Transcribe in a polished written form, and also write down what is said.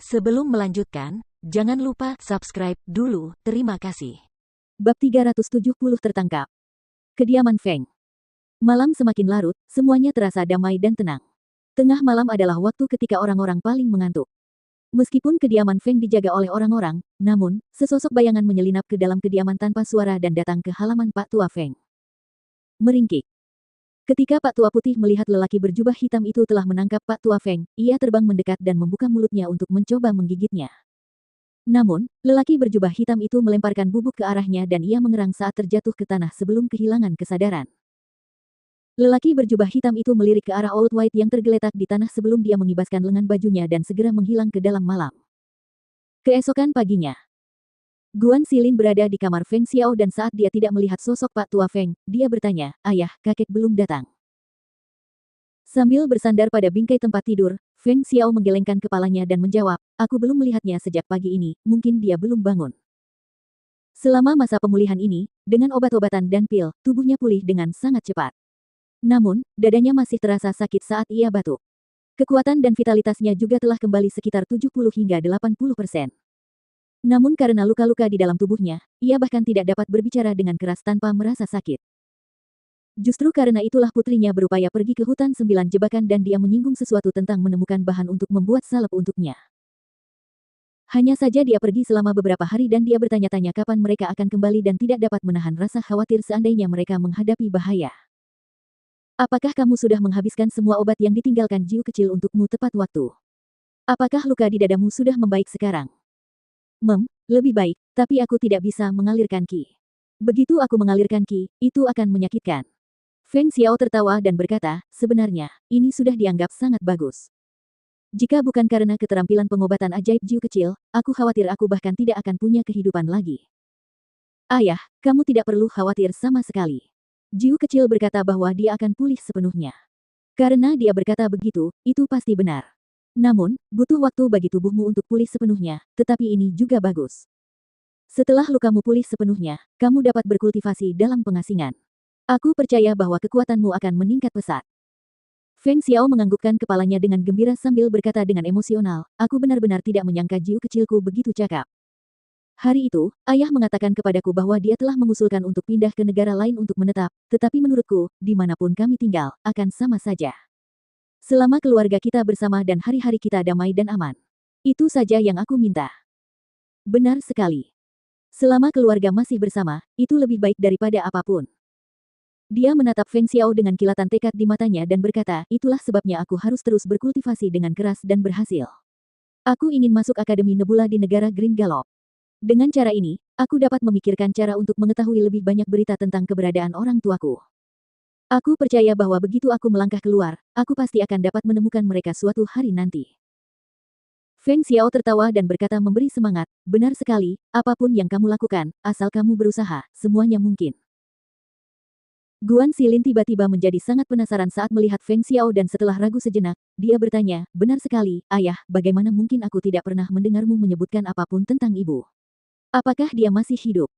Sebelum melanjutkan, jangan lupa subscribe dulu, terima kasih. Bab 370 tertangkap. Kediaman Feng. Malam semakin larut, semuanya terasa damai dan tenang. Tengah malam adalah waktu ketika orang-orang paling mengantuk. Meskipun kediaman Feng dijaga oleh orang-orang, namun, sesosok bayangan menyelinap ke dalam kediaman tanpa suara dan datang ke halaman Pak Tua Feng. Meringkik. Ketika Pak Tua Putih melihat lelaki berjubah hitam itu telah menangkap Pak Tua Feng, ia terbang mendekat dan membuka mulutnya untuk mencoba menggigitnya. Namun, lelaki berjubah hitam itu melemparkan bubuk ke arahnya dan ia mengerang saat terjatuh ke tanah sebelum kehilangan kesadaran. Lelaki berjubah hitam itu melirik ke arah Old White yang tergeletak di tanah sebelum dia mengibaskan lengan bajunya dan segera menghilang ke dalam malam. Keesokan paginya, Guan Xilin berada di kamar Feng Xiao dan saat dia tidak melihat sosok Pak Tua Feng, dia bertanya, "Ayah, kakek belum datang?" Sambil bersandar pada bingkai tempat tidur, Feng Xiao menggelengkan kepalanya dan menjawab, "Aku belum melihatnya sejak pagi ini, mungkin dia belum bangun." Selama masa pemulihan ini, dengan obat-obatan dan pil, tubuhnya pulih dengan sangat cepat. Namun, dadanya masih terasa sakit saat ia batuk. Kekuatan dan vitalitasnya juga telah kembali sekitar 70 hingga 80%. Namun karena luka-luka di dalam tubuhnya, ia bahkan tidak dapat berbicara dengan keras tanpa merasa sakit. Justru karena itulah putrinya berupaya pergi ke hutan 9 jebakan dan dia menyinggung sesuatu tentang menemukan bahan untuk membuat salep untuknya. Hanya saja dia pergi selama beberapa hari dan dia bertanya-tanya kapan mereka akan kembali dan tidak dapat menahan rasa khawatir seandainya mereka menghadapi bahaya. "Apakah kamu sudah menghabiskan semua obat yang ditinggalkan Jiu kecil untukmu tepat waktu? Apakah luka di dadamu sudah membaik sekarang?" Lebih baik, tapi aku tidak bisa mengalirkan qi. Begitu aku mengalirkan qi, itu akan menyakitkan." Feng Xiao tertawa dan berkata, "Sebenarnya, ini sudah dianggap sangat bagus. Jika bukan karena keterampilan pengobatan ajaib Jiu kecil, aku khawatir aku bahkan tidak akan punya kehidupan lagi." "Ayah, kamu tidak perlu khawatir sama sekali." Jiu kecil berkata bahwa dia akan pulih sepenuhnya. Karena dia berkata begitu, itu pasti benar. Namun, butuh waktu bagi tubuhmu untuk pulih sepenuhnya, tetapi ini juga bagus. Setelah lukamu pulih sepenuhnya, kamu dapat berkultivasi dalam pengasingan. Aku percaya bahwa kekuatanmu akan meningkat pesat." Feng Xiao menganggukkan kepalanya dengan gembira sambil berkata dengan emosional, "Aku benar-benar tidak menyangka Jiu kecilku begitu cakap. Hari itu, ayah mengatakan kepadaku bahwa dia telah mengusulkan untuk pindah ke negara lain untuk menetap, tetapi menurutku, dimanapun kami tinggal, akan sama saja. Selama keluarga kita bersama dan hari-hari kita damai dan aman. Itu saja yang aku minta." "Benar sekali. Selama keluarga masih bersama, itu lebih baik daripada apapun." Dia menatap Feng Xiao dengan kilatan tekad di matanya dan berkata, "Itulah sebabnya aku harus terus berkultivasi dengan keras dan berhasil. Aku ingin masuk Akademi Nebula di negara Green Gallop. Dengan cara ini, aku dapat memikirkan cara untuk mengetahui lebih banyak berita tentang keberadaan orang tuaku. Aku percaya bahwa begitu aku melangkah keluar, aku pasti akan dapat menemukan mereka suatu hari nanti." Feng Xiao tertawa dan berkata memberi semangat, "Benar sekali, apapun yang kamu lakukan, asal kamu berusaha, semuanya mungkin." Guan Xilin tiba-tiba menjadi sangat penasaran saat melihat Feng Xiao dan setelah ragu sejenak, dia bertanya, "Benar sekali, ayah, bagaimana mungkin aku tidak pernah mendengarmu menyebutkan apapun tentang ibu? Apakah dia masih hidup?"